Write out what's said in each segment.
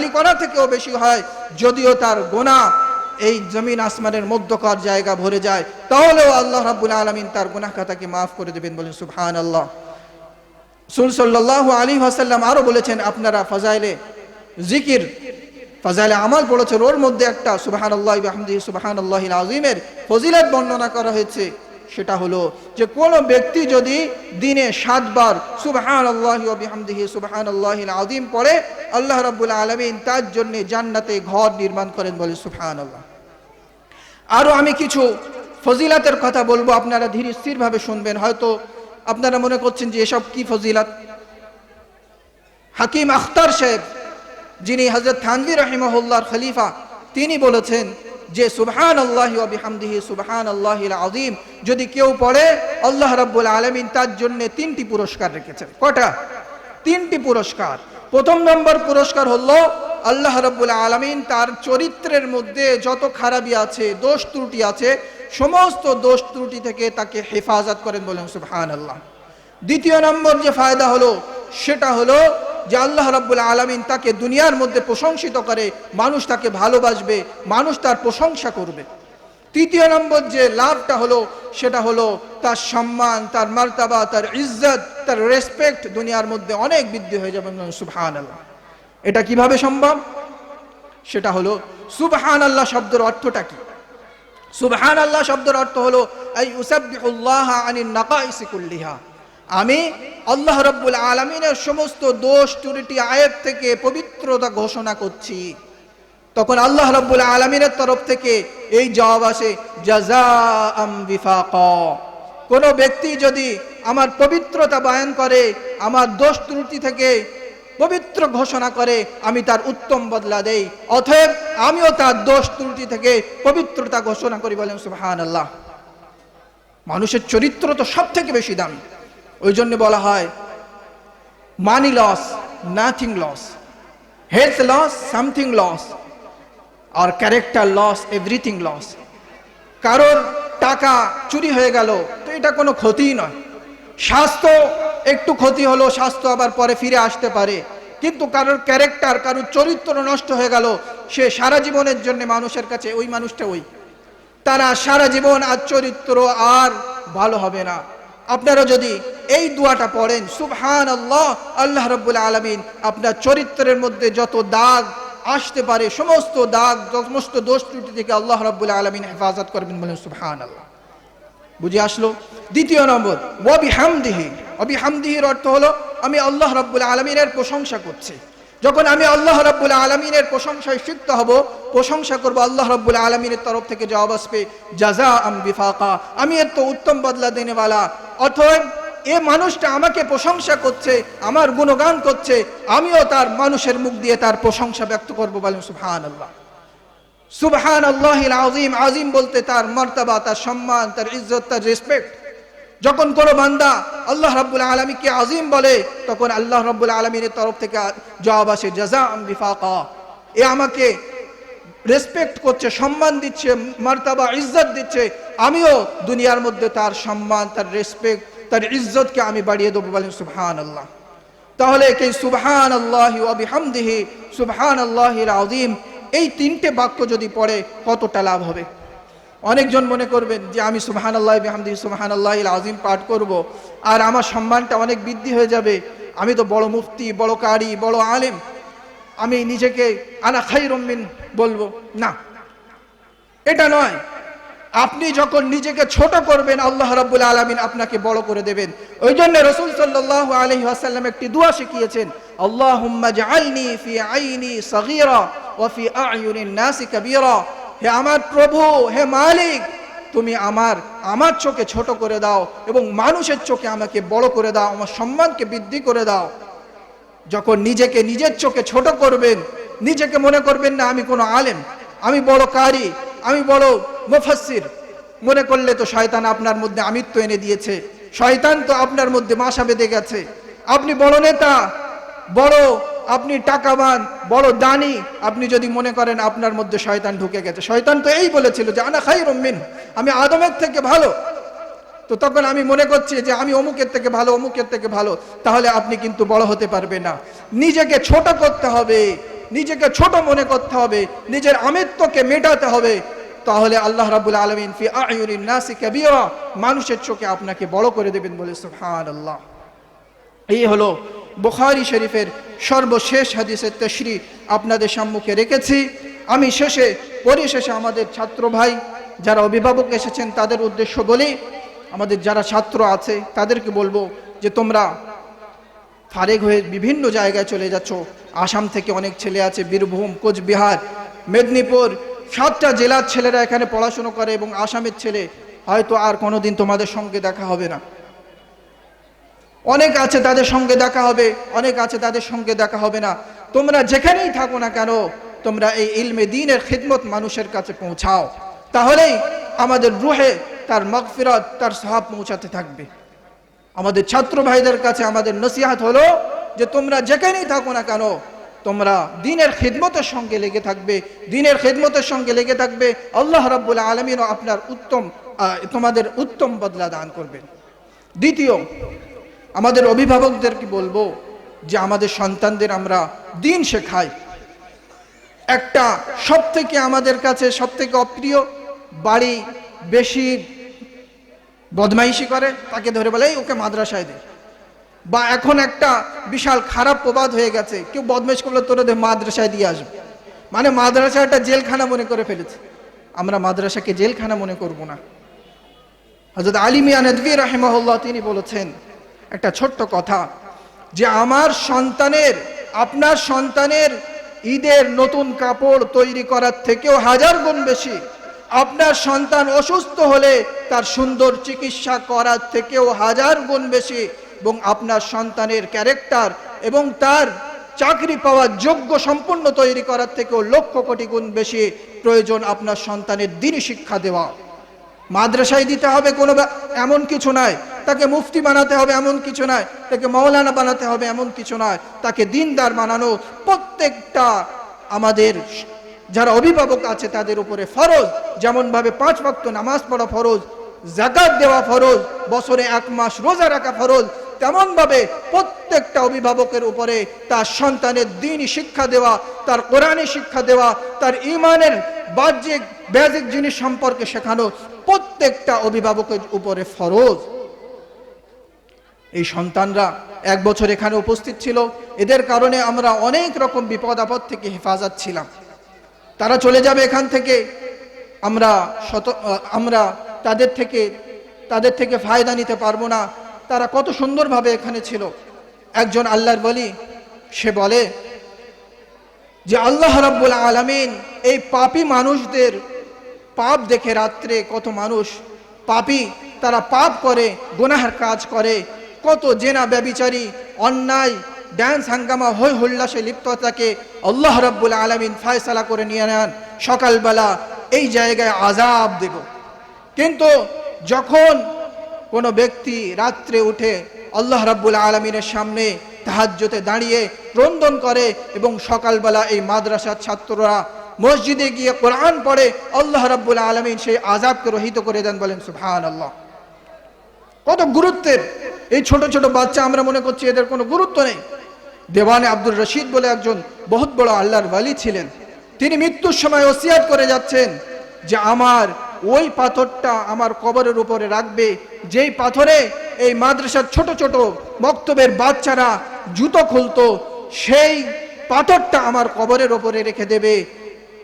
গালাগালি করা থেকেও বেশি হয়। যদিও তার গুনাহ এই জমিন আসমানের মধ্যকার জায়গা ভরে যায়, তাহলেও আল্লাহ রাব্বুল আলামিন তার গুনাহ খাতাকে মাফ করে দেবেন। বলেন সুবহানাল্লাহ। রাসূল সাল্লাল্লাহু আলাইহি ওয়াসাল্লাম আরো বলেছেন, আপনারা ফাজাইলে জিকির, ফাজাইলে আমল পড়েছেন, ওর মধ্যে একটা সুবহানাল্লাহি ওয়া বিহামদিহি সুবহানাল্লাহিল আযীমের ফজিলত বর্ণনা করা হয়েছে। সেটা হলো যে কোনো ব্যক্তি যদি দিনে 7 বার সুবহানাল্লাহি ওয়া বিহামদিহি সুবহানাল্লাহিল আযীম পড়ে, আল্লাহ রাব্বুল আলামিন তার জন্য জান্নাতে ঘর নির্মাণ করেন। বলে সুবহানাল্লাহ। আরো আমি কিছু ফজিলাতের কথা বলবো, আপনারা ধীর স্থির ভাবে শুনবেন। হয়তো আপনারা মনে করছেন যে এসব কি ফজিলত। হাকিম আখতার সাহেব, যিনি হযরত থানভী রাহিমাহুল্লাহর খলিফা, তিনি বলেছেন যে সুবহানাল্লাহি ওয়া বিহামদিহি সুবহানাল্লাহিল আযীম যদি কেউ পড়ে, আল্লাহ রাব্বুল আলামিন তার জন্য 3টি পুরস্কার রেখেছেন। কটা? 3টি পুরস্কার। প্রথম নম্বর পুরস্কার হলো আল্লাহ রাব্বুল আলামিন তার চরিত্রের মধ্যে যত খারাপি আছে, দোষ ত্রুটি আছে, সমস্ত দোষ ত্রুটি থেকে তাকে হেফাজত করেন। বলেন সুবহানাল্লাহ। দ্বিতীয় নম্বর যে ফায়দা হলো সেটা হলো যে আল্লাহ রাব্বুল আলামিন তাকে দুনিয়ার মধ্যে প্রশংসিত করে, মানুষ তাকে ভালোবাসবে, মানুষ তার প্রশংসা করবে। তৃতীয় নম্বর যে লাভটা হলো সেটা হলো তার সম্মান, তার মর্তবা, তার ইজ্জত, তার রেসপেক্ট দুনিয়ার মধ্যে অনেক বৃদ্ধি হয়ে যাবে। সুবহানাল্লাহ। এটা কিভাবে সম্ভব? সেটা হলো সুবহানাল্লাহ শব্দের অর্থটা কি? সুবহানাল্লাহ শব্দের অর্থ হলো আই ইউসাব্বিহুল্লাহ আনিন নাকাইসি কুল্লিহা, আমি আল্লাহ রাব্বুল আলামিনের সমস্ত দোষ ত্রুটি আয়াত থেকে পবিত্রতা ঘোষণা করছি। তখন আল্লাহ রাব্বুল আলামিনের তরফ থেকে এই জবাব আসে, জাযাআম বিফাকা। কোন ব্যক্তি যদি আমার পবিত্রতা বয়ান করে, আমার দোষ ত্রুটি থেকে পবিত্র ঘোষণা করে, আমি তার উত্তম বদলা দেই। অতএব আমিও তার দোষ ত্রুটি থেকে পবিত্রতা ঘোষণা করি। বলেন সুবহানাল্লাহ। মানুষের চরিত্র তো সব থেকে বেশি দামি। ওই জন্য বলা হয় money loss, nothing loss, health loss, something loss, আর ক্যারেক্টার লস, এভরিথিং লস। কারোর টাকা চুরি হয়ে গেল তো এটা কোনো ক্ষতিই নয়। স্বাস্থ্য একটু ক্ষতি হলো, স্বাস্থ্য আবার পরে ফিরে আসতে পারে। কিন্তু কারোর ক্যারেক্টার, কারোর চরিত্র নষ্ট হয়ে গেল, সে সারা জীবনের জন্য মানুষের কাছে ওই মানুষটা তারা সারা জীবন আর চরিত্র আর ভালো হবে না। আপনারা যদি এই দোয়াটা পড়েন সুবহানাল্লাহ, আল্লাহ রাব্বুল আলামিন আপনার চরিত্রের মধ্যে যত দাগ আসতে পারে সমস্ত দাগ, সমস্ত দোষ ত্রুটি থেকে আল্লাহ রাব্বুল আলামিন হেফাজত করবেন। বলেন সুবহানাল্লাহ। বুঝে আসলো? দ্বিতীয় নম্বর ওয়া বিহামদিহি। ওয়া বিহামদিহির অর্থ হলো আমি আল্লাহ রাব্বুল আলামিনের প্রশংসা করছি। যখন আমি আল্লাহ রাব্বুল আলামিনের প্রশংসায় সিক্ত হব, প্রশংসা করব, আল্লাহ রাব্বুল আলামিনের তরফ থেকে জবাব আসবে জাযাআম বিফাকা, আমি এর তো উত্তম বদলা দেনেওয়ালা। অতএব এ মানুষটা আমাকে প্রশংসা করছে, আমার গুণগান করছে, আমিও তার মানুষের মুখ দিয়ে তার প্রশংসা ব্যক্ত করব। বলেন সুবহানাল্লাহ। সুবহানাল্লাহিল আযীম, আযীম বলতে তার মর্তবা, তার সম্মান, তার ইজ্জত, তার রেসপেক্ট। যখন কোনো বান্দা আল্লাহ রাব্বুল আলামিনকে আযীম বলে, তখন আল্লাহ রাব্বুল আলামিনের তরফ থেকে জবাব আসে জাযাআম বিফাকা, এ আমাকে রেসপেক্ট করছে, সম্মান দিচ্ছে, মর্তবা, ইজ্জত দিচ্ছে, আমিও দুনিয়ার মধ্যে তার সম্মান, তার রেসপেক্ট, তার ইজ্জতকে আমি বাড়িয়ে দেবো। বলেন সুবহানাল্লাহ। তাহলে কি সুবহানাল্লাহি ওয়া বিহামদিহি সুবহানাল্লাহিল আযীম, এই 3টে বাক্য যদি পড়ে কতটা লাভ হবে? অনেকজন মনে করবেন যে আমি সুবহানাল্লাহি বিহামদিহি সুবহানাল্লাহিল আযীম পাঠ করব আর আমার সম্মানটা অনেক বৃদ্ধি হয়ে যাবে, আমি তো বড় মুফতি, বড় কারি, বড় আলেম, আমি নিজেকে আনা খায়রুম মিন বলবো। না, এটা নয়। আপনি যখন নিজেকে ছোট করবেন, আল্লাহ রাব্বুল আলামিন আপনাকে বড় করে দেবেন। ওই জন্য রাসূল সাল্লাল্লাহু আলাইহি ওয়াসাল্লাম একটি দোয়া শিখিয়েছেন, আল্লাহুম্মা জাআলনি ফি আইনি সাগীরা ওয়া ফি আ'য়ুনিন নাসি কাবীরা। হে আমার প্রভু, হে মালিক, তুমি আমার চোখে ছোট করে দাও এবং মানুষের চোখে আমাকে বড় করে দাও, আমার সম্মানকে বৃদ্ধি করে দাও। যখন নিজেকে নিজের চোখে ছোট করবেন, নিজেকে মনে করবেন না আমি কোনো আলেম, আমি বড় কারি, আমি বড় মুফাসসির, মনে করলে তো শয়তান আপনার মধ্যে আমিত্ব এনে দিয়েছে, শয়তান তো আপনার মধ্যে মাশা বেঁধে গেছে। আপনি বড় নেতা, বড় আপনি টাকাবান, বড় দানি, আপনি যদি মনে করেন আপনার মধ্যে শয়তান ঢুকে গেছে। শয়তান তো এই বলেছিল যে আনা খায়রুম মিন, আমি আদমের থেকে ভালো। তো তো তখন আমি মনে করছি যে আমি অমুকের থেকে ভালো, অমুকের থেকে ভালো, তাহলে আপনি কিন্তু বড় হতে পারবেন না। নিজেকে ছোট করতে হবে, নিজেকে ছোট মনে করতে হবে, নিজের আমিত্বকে মেটাতে হবে, তাহলে আল্লাহ রাব্বুল আলামিন ফি আয়ুনিন নাসি কাবীরা, মানুষের চোখে আপনাকে বড় করে দেবেন, বলে সুবহানাল্লাহ। এই হলো বুখারী শরীফের সর্বশেষ হাদিসের তাশরিহ আপনাদের সম্মুখে রেখেছি। আমি পরিশেষে আমাদের ছাত্র ভাই যারা অভিভাবক এসেছেন তাদের উদ্দেশ্য বলি, আমাদের যারা ছাত্র আছে তাদেরকে বলবো যে তোমরা ফারেক হয়ে বিভিন্ন জায়গায় চলে যাচ্ছ। আসাম থেকে অনেক ছেলে আছে, বীরভূম, কোচবিহার, মেদিনীপুর, 7টা জেলার ছেলেরা এখানে পড়াশুনো করে, এবং আসামের ছেলে হয়তো আর কোনোদিন তোমাদের সঙ্গে দেখা হবে না। অনেক আছে তাদের সঙ্গে দেখা হবে, অনেক আছে তাদের সঙ্গে দেখা হবে না। তোমরা যেখানেই থাকো না কেন, তোমরা এই ইলমে দ্বীনের খিদমত মানুষের কাছে পৌঁছাও, তাহলেই আমাদের রুহে তার মাগফিরাত, তার সওয়াব পৌঁছাতে থাকবে। আমাদের ছাত্র ভাইদের কাছে আমাদের নসিহত হলো যে তোমরা যেখানেই থাকো না কেন, তোমরা দ্বীনের খিদমতের সঙ্গে লেগে থাকবে, দ্বীনের খিদমতের সঙ্গে লেগে থাকবে। আল্লাহ রাব্বুল আলামিনও আপনার তোমাদের উত্তম বদলা দান করবেন। দ্বিতীয়, আমাদের অভিভাবকদেরকে বলবো যে আমাদের সন্তানদের আমরা দ্বীন শেখাই। একটা সবথেকে আমাদের কাছে সবথেকে অপ্রিয়, বাড়ি বেশি বদমাইশি করে তাকে ধরে বলে ওকে মাদ্রাসায় দে, বা এখন একটা বিশাল খারাপ প্রবাদ হয়ে গেছে, কেউ বদমাইশ করলে তোরা মাদ্রাসায় দিয়ে আসবে, মানে মাদ্রাসাটা জেলখানা মনে করে ফেলেছে। আমরা মাদ্রাসাকে জেলখানা মনে করব না। হযরত আলী মিয়া নদভী রাহিমাহুল্লাহ তিনি বলেছেন একটা ছোট্ট কথা, যে আপনার সন্তানের ঈদের নতুন কাপড় তৈরি করার থেকেও 1000 গুণ বেশি, আপনার সন্তান অসুস্থ হলে তার সুন্দর চিকিৎসা করার থেকেও 1000 গুণ বেশি, এবং আপনার সন্তানের ক্যারেক্টার এবং তার চাকরি পাওয়ার যোগ্য সম্পূর্ণ তৈরি করার থেকেও লক্ষ কোটি গুণ বেশি প্রয়োজন আপনার সন্তানের দ্বীনি শিক্ষা দেওয়া। মাদ্রাসায় দিতে হবে কোনো এমন কিছু নয়, তাকে মুফতি বানাতে হবে এমন কিছু নয়, তাকে মাওলানা বানাতে হবে এমন কিছু নয়, তাকে দ্বীনদার বানানো প্রত্যেকটা আমাদের যারা অভিভাবক আছে তাদের উপরে ফরজ। যেমনভাবে 5 ওয়াক্ত নামাজ পড়া ফরজ, যাকাত দেওয়া ফরজ, বছরে 1 মাস রোজা রাখা ফরজ, তেমনভাবে প্রত্যেকটা অভিভাবকের উপরে তার সন্তানের দ্বীনি শিক্ষা দেওয়া, তার কোরআনী শিক্ষা দেওয়া, তার ঈমানের বাহ্যিক বেসিক জিনিস সম্পর্কে শেখানো প্রত্যেকটা অভিভাবকের উপরে ফরজ। এই সন্তানরা 1 বছর এখানে উপস্থিত ছিল, এদের কারণে আমরা অনেক রকম বিপদ আপদ থেকে হেফাজত ছিলাম। তারা চলে যাবে এখান থেকে, আমরা তাদের থেকে ফায়দা নিতে পারবো না। তারা কত সুন্দরভাবে এখানে ছিল। একজন আল্লাহর ওলি সে বলে যে আল্লাহ রাব্বুল আলামিন এই পাপী মানুষদের পাপ দেখে, রাত্রে কত মানুষ পাপী, তারা পাপ করে, গুনাহের কাজ করে, কত জেনা ব্যভিচারী অন্যায় ড্যান্স হাঙ্গামা হই হুল্লাসে লিপ্ত থাকে, আল্লাহ রাব্বুল আলামিন ফয়সালা করে নিয়ে নেন সকালবেলা এই জায়গায় আযাব দেব। কিন্তু যখন কোনো ব্যক্তি রাত্রে উঠে আল্লাহ রাব্বুল আলামিনের সামনে তাহাজ্জুদে দাঁড়িয়ে ক্রন্দন করে, এবং সকালবেলা এই মাদ্রাসার ছাত্ররা মসজিদে গিয়ে কোরআন পড়ে, আল্লাহ রাব্বুল আলামিন সেই আযাবকে রহিত করে দেন। বলেন সুবহানাল্লাহ। কত গুরুত্বের এই ছোট ছোট বাচ্চা, আমরা মনে করছি এদের কোনো গুরুত্ব নেই। দেওয়ানে আব্দুর রশিদ বলে একজন বহুত বড় আল্লাহর ওয়ালি ছিলেন, তিনি মৃত্যুর সময় ওসিয়াত করে যাচ্ছেন যে আমার ওই পাথরটা আমার কবরের উপরে রাখবে, যেই পাথরে এই মাদ্রাসার ছোট ছোট মক্তবের বাচ্চারা জুতো খুলতো, সেই পাথরটা আমার কবরের উপরে রেখে দেবে।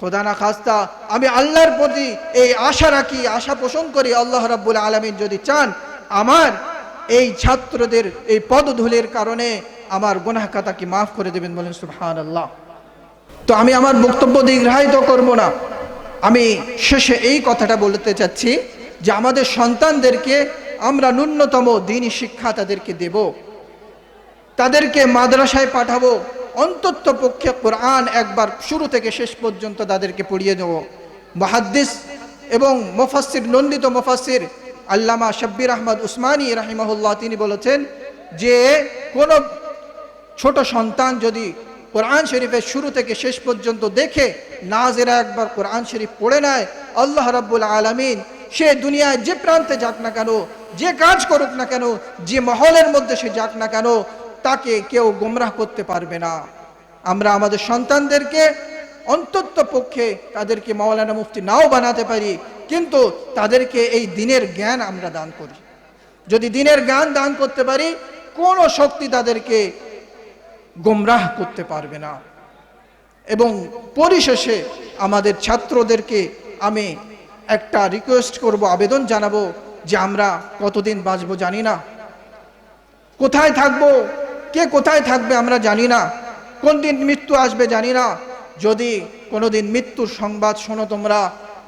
খোদা না খাস্তা আমি আল্লাহর প্রতি এই আশা রাখি, আশা পোষণ করি, আল্লাহ রাব্বুল আলামিন যদি চান আমার এই ছাত্রদের এই পদধূলির কারণে আমার গুনাহ খাতাকে মাফ করে দেবেন। বলেন সুবহানাল্লাহ। তো আমি আমার বক্তব্য দীর্ঘায়িত করব না, আমি শেষে এই কথাটা বলতে চাচ্ছি যে আমাদের সন্তানদেরকে আমরা ন্যূনতম দ্বীনি শিক্ষা তাদেরকে দেব, তাদেরকে মাদ্রাসায় পাঠাবো, অন্তত পক্ষে কোরআন একবার শুরু থেকে শেষ পর্যন্ত তাদেরকে পড়িয়ে দেব। মুহাদ্দিস এবং মুফাসসির, নন্দিত মুফাসসির আল্লামা শাব্বির আহমদ উসমানী রাহিমাহুল্লাহ তিনি বলেছেন যে কোনো ছোট সন্তান যদি কোরআন শরীফের শুরু থেকে শেষ পর্যন্ত দেখে নাজেরা একবার কোরআন শরীফ পড়ে নেয়, আল্লাহ রাব্বুল আলামিন সে দুনিয়ায় যে প্রান্তে যাক না কেন যে কাজ করুক না কেন, যে মহলের মধ্যে সে যাক না কেন, তাকে কেউ গোমরাহ করতে পারবে না। আমরা আমাদের সন্তানদেরকে অন্তত পক্ষে তাদেরকে মাওলানা মুফতি নাও বানাতে পারি, কিন্তু তাদেরকে এই দ্বীনের জ্ঞান আমরা দান করি। যদি দ্বীনের জ্ঞান দান করতে পারি, কোনো শক্তি তাদেরকে গোমরাহ করতে পারবে না। এবং পরিশেষে আমাদের ছাত্রদেরকে আমি একটা রিকোয়েস্ট করব, আবেদন জানাবো, যে আমরা কতদিন বাঁচবো জানি না, কোথায় থাকবো, কে কোথায় থাকবে আমরা জানি না, কোন দিন মৃত্যু আসবে জানি না। যদি কোনোদিন মৃত্যুর সংবাদ শোনো তোমরা,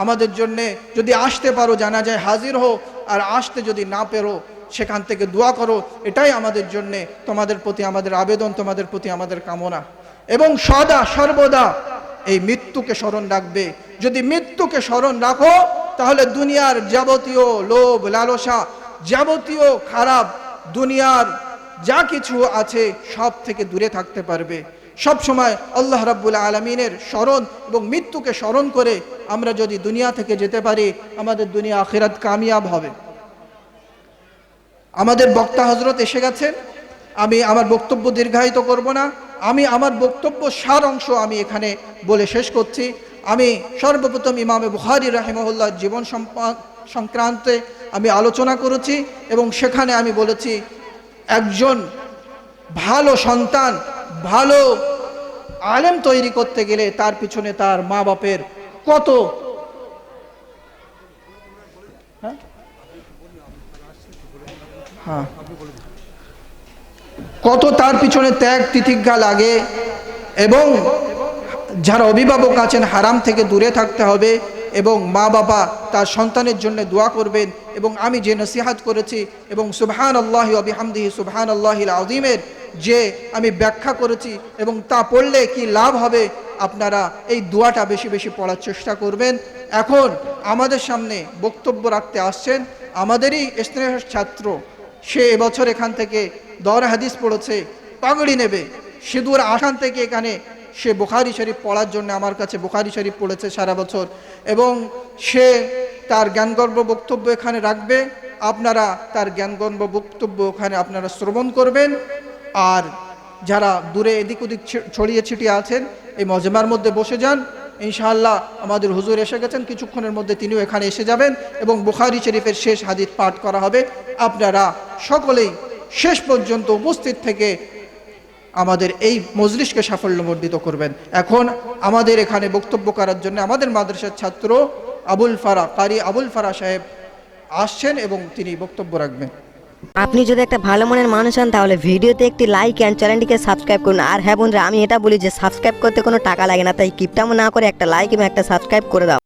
আমাদের জন্যে যদি আসতে পারো জানাজায় হাজির হও, আর আসতে যদি না পেরো সেখান থেকে দোয়া করো। এটাই আমাদের জন্যে তোমাদের প্রতি আমাদের আবেদন, তোমাদের প্রতি আমাদের কামনা। এবং সদা সর্বদা এই মৃত্যুকে স্মরণ রাখবে। যদি মৃত্যুকে স্মরণ রাখো, তাহলে দুনিয়ার যাবতীয় লোভ লালসা, যাবতীয় খারাপ দুনিয়ার যা কিছু আছে সব থেকে দূরে থাকতে পারবে। সব সময় আল্লাহ রাব্বুল আলামিনের স্মরণ এবং মৃত্যুকে স্মরণ করে আমরা যদি দুনিয়া থেকে যেতে পারি, আমাদের দুনিয়া আখিরাত কামিয়াব হবে। আমাদের বক্তা হযরত এসে গেছেন, আমি আমার বক্তব্য দীর্ঘায়িত করব না। আমি আমার বক্তব্য সার অংশ আমি এখানে বলে শেষ করছি। আমি সর্বপ্রথম ইমামে বুখারী রাহিমাহুল্লাহ জীবন সংক্রান্তে আমি আলোচনা করেছি, এবং সেখানে আমি বলেছি একজন ভালো সন্তান, ভালো আলেম তৈরি করতে গেলে তার পিছনে তার মা বাপের কত কত তার পিছনে ত্যাগ তিতিক্ষা লাগে। এবং যারা অভিভাবক আছেন হারাম থেকে দূরে থাকতে হবে, এবং মা বাবা তার সন্তানের জন্য দোয়া করবেন। এবং আমি যে নসিহাত করেছি এবং সুবহানাল্লাহি ওয়া বিহামদিহি সুবহানাল্লাহিল আযীমের যে আমি ব্যাখ্যা করেছি, এবং তা পড়লে কি লাভ হবে, আপনারা এই দোয়াটা বেশি বেশি পড়ার চেষ্টা করবেন। এখন আমাদের সামনে বক্তব্য রাখতে আসছেন আমাদেরই স্নেহের ছাত্র, সে এবছর এখান থেকে দর হাদিস পড়েছে, পাগড়ি নেবে, সিঁদুর আসান থেকে এখানে সে বুখারী শরীফ পড়ার জন্য আমার কাছে বুখারী শরীফ পড়েছে সারা বছর, এবং সে তার জ্ঞানগর্ভ বক্তব্য এখানে রাখবে। আপনারা তার জ্ঞানগর্ভ বক্তব্য ওখানে আপনারা শ্রবণ করবেন। আর যারা দূরে এদিক ওদিক ছড়িয়ে ছিটিয়ে আছেন, এই মজমার মধ্যে বসে যান। ইনশাআল্লাহ আমাদের হুজুর এসে গেছেন, কিছুক্ষণের মধ্যে তিনিও এখানে এসে যাবেন, এবং বুখারী শরীফের শেষ হাদিস পাঠ করা হবে। আপনারা সকলেই শেষ পর্যন্ত উপস্থিত থেকে আমাদের এই মজলিসকে সাফল্যমণ্ডিত করবেন। এখন আমাদের এখানে বক্তব্য করার জন্য আমাদের মাদ্রাসার ছাত্র কারি আবুল ফারা সাহেব আসছেন, এবং তিনি বক্তব্য রাখবেন। আপনি যদি একটা ভালো মনের মানুষ হন, তাহলে ভিডিওতে একটি লাইক অ্যান্ড চ্যানেলটিকে সাবস্ক্রাইব করুন। আর হ্যাঁ বন্ধুরা, আমি এটা বলি যে সাবস্ক্রাইব করতে কোনো টাকা লাগে না, তাই কিপটামো না করে একটা লাইক এবং একটা সাবস্ক্রাইব করে দাও।